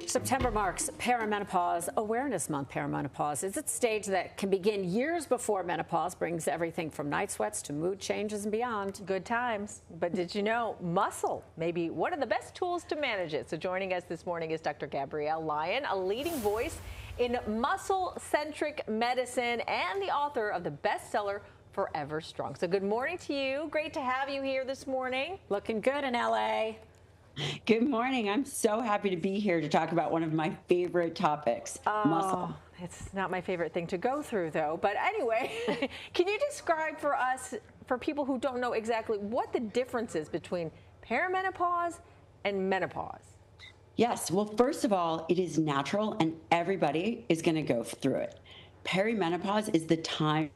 September marks Perimenopause Awareness Month. Perimenopause is a stage that can begin years before menopause, brings everything from night sweats to mood changes and beyond. Good times. But did you know muscle may be one of the best tools to manage it? So joining us this morning is Dr. Gabrielle Lyon, a leading voice in muscle-centric medicine and the author of the bestseller Forever Strong. So good morning to you. Great to have you here this morning. Looking good in LA. Good morning. I'm so happy to be here to talk about one of my favorite topics, muscle. It's not my favorite thing to go through, though. But anyway, can you describe for us, for people who don't know exactly what the difference is between perimenopause and menopause? Yes. Well, first of all, it is natural and everybody is going to go through it. Perimenopause is the time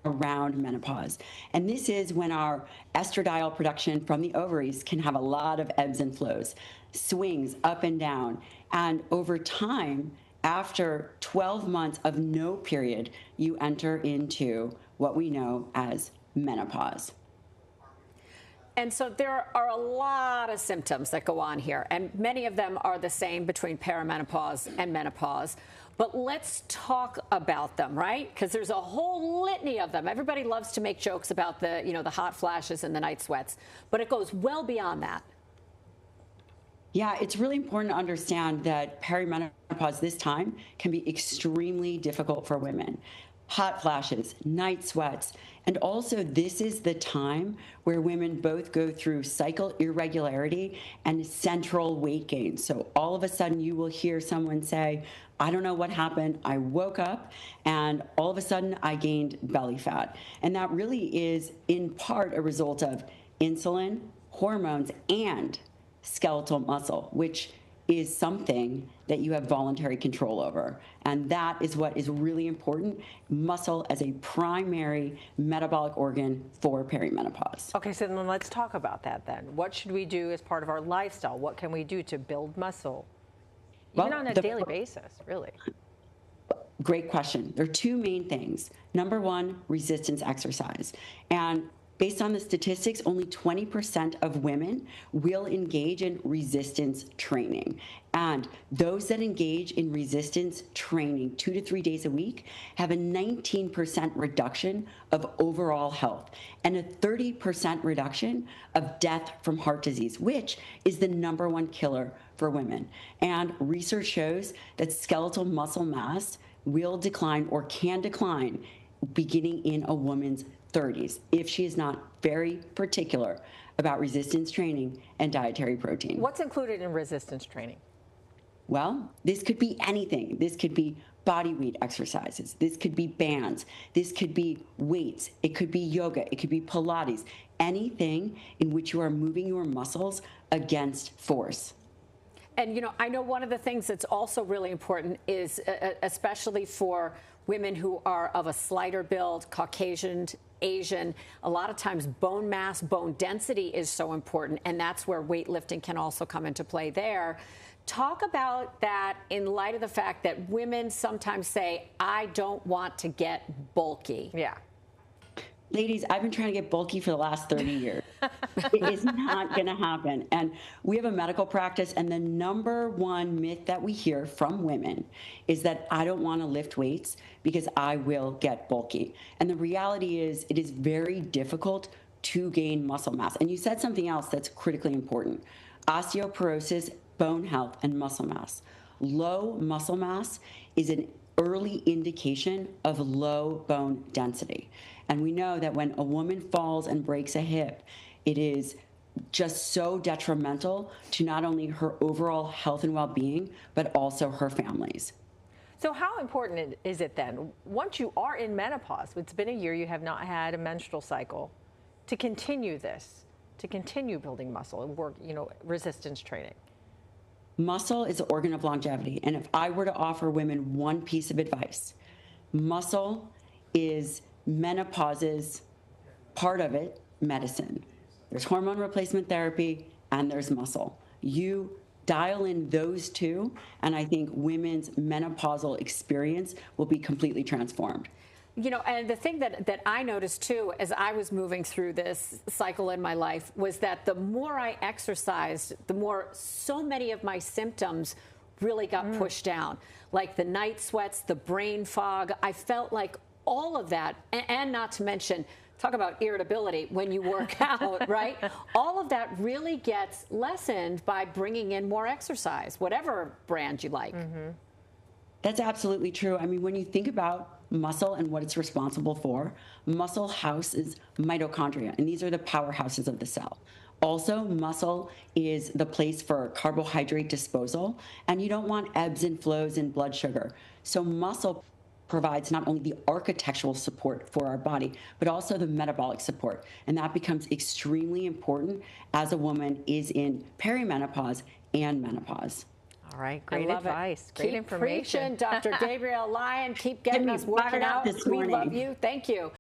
around menopause. And this is when our estradiol production from the ovaries can have a lot of ebbs and flows, swings up and down. And over time, after 12 months of no period, you enter into what we know as menopause. And so there are a lot of symptoms that go on here, and many of them are the same between perimenopause and menopause. But let's talk about them, right? Because there's a whole litany of them. Everybody loves to make jokes about the, the hot flashes and the night sweats, but it goes well beyond that. Yeah, it's really important to understand that perimenopause this time can be extremely difficult for women. Hot flashes, night sweats, and also this is the time where women both go through cycle irregularity and central weight gain. So all of a sudden you will hear someone say, I don't know what happened. I woke up and all of a sudden I gained belly fat. And that really is in part a result of insulin, hormones, and skeletal muscle, which is something that you have voluntary control over. And that is what is really important, muscle as a primary metabolic organ for perimenopause. Okay, so then let's talk about that then. What should we do as part of our lifestyle? What can we do to build muscle? Even on a daily basis, really. Great question. There are two main things. Number one, resistance exercise. And based on the statistics, only 20% of women will engage in resistance training. And those that engage in resistance training 2 to 3 days a week have a 19% reduction of overall health and a 30% reduction of death from heart disease, which is the #1 killer for women. And research shows that skeletal muscle mass will decline or can decline beginning in a woman's 30s if she is not very particular about resistance training and dietary protein. What's included in resistance training? Well, this could be anything. This could be body weight exercises. This could be bands. This could be weights. It could be yoga. It could be Pilates. Anything in which you are moving your muscles against force. And, I know one of the things that's also really important is, especially for women who are of a slighter build, Caucasian, Asian, a lot of times bone mass, bone density is so important, and that's where weightlifting can also come into play there. Talk about that in light of the fact that women sometimes say, I don't want to get bulky. Yeah. Ladies, I've been trying to get bulky for the last 30 years. It is not going to happen. And we have a medical practice, and the #1 myth that we hear from women is that I don't want to lift weights because I will get bulky. And the reality is it is very difficult to gain muscle mass. And you said something else that's critically important. Osteoporosis, bone health, and muscle mass. Low muscle mass is an early indication of low bone density. And we know that when a woman falls and breaks a hip, it is just so detrimental to not only her overall health and well-being, but also her family's. So how important is it then, once you are in menopause, it's been a year, you have not had a menstrual cycle, to continue this, to continue building muscle and work, resistance training? Muscle is an organ of longevity. And if I were to offer women one piece of advice, muscle is menopause's part of it, medicine. There's hormone replacement therapy and there's muscle. You dial in those two, and I think women's menopausal experience will be completely transformed. And the thing that I noticed too, as I was moving through this cycle in my life, was that the more I exercised, the more so many of my symptoms really got pushed down. Like the night sweats, the brain fog. I felt like all of that, and not to mention, talk about irritability when you work out, right? All of that really gets lessened by bringing in more exercise, whatever brand you like. That's absolutely true. I mean, when you think about muscle and what it's responsible for, muscle houses mitochondria, and these are the powerhouses of the cell. Also, muscle is the place for carbohydrate disposal, and you don't want ebbs and flows in blood sugar. So muscle provides not only the architectural support for our body, but also the metabolic support. And that becomes extremely important as a woman is in perimenopause and menopause. All right, great advice, great Keep information. preaching, Dr. Gabrielle Lyon. Keep getting us working out. This We morning. love you. Thank you.